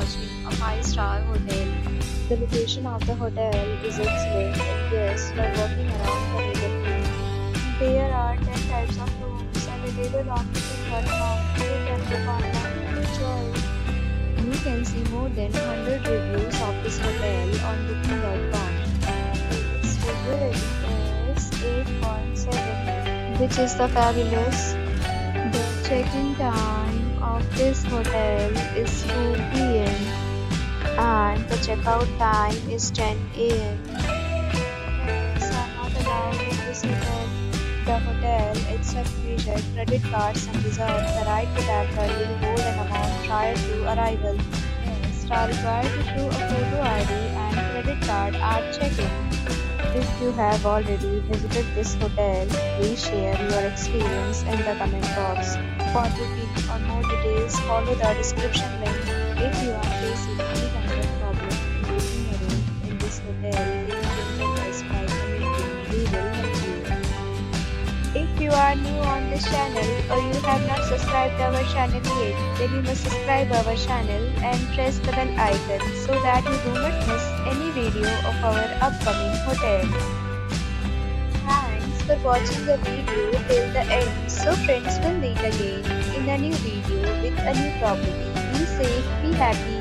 watching a 5-star hotel. The location of the hotel is excellent and guests love walking around the neighborhood. There are 10 types of rooms available on booking.com. You can book online and enjoy. You can see more than 100 reviews of this hotel on booking.com. Its review rating is 8.7, which is the fabulous. The check-in time of this hotel is 2 p.m. and the checkout time is 10 a.m. Pets are not allowed in this hotel. The hotel accepts major credit cards and reserves the right to temporarily hold an amount prior to arrival. Guests are required to show a photo ID and credit card at check-in. If you have already visited this hotel, please share your experience in the comment box. For booking or more details, follow the description link. If you are facing any kind of problem in booking a room in this hotel, you can tell us by commenting. We will help you. If you are new on this channel or you have not subscribed our channel yet, then you must subscribe our channel and press the bell icon so that you do not miss any video of our upcoming hotel. Thanks for watching the video till the end. So friends, will meet again in a new video with a new property. Be safe, be happy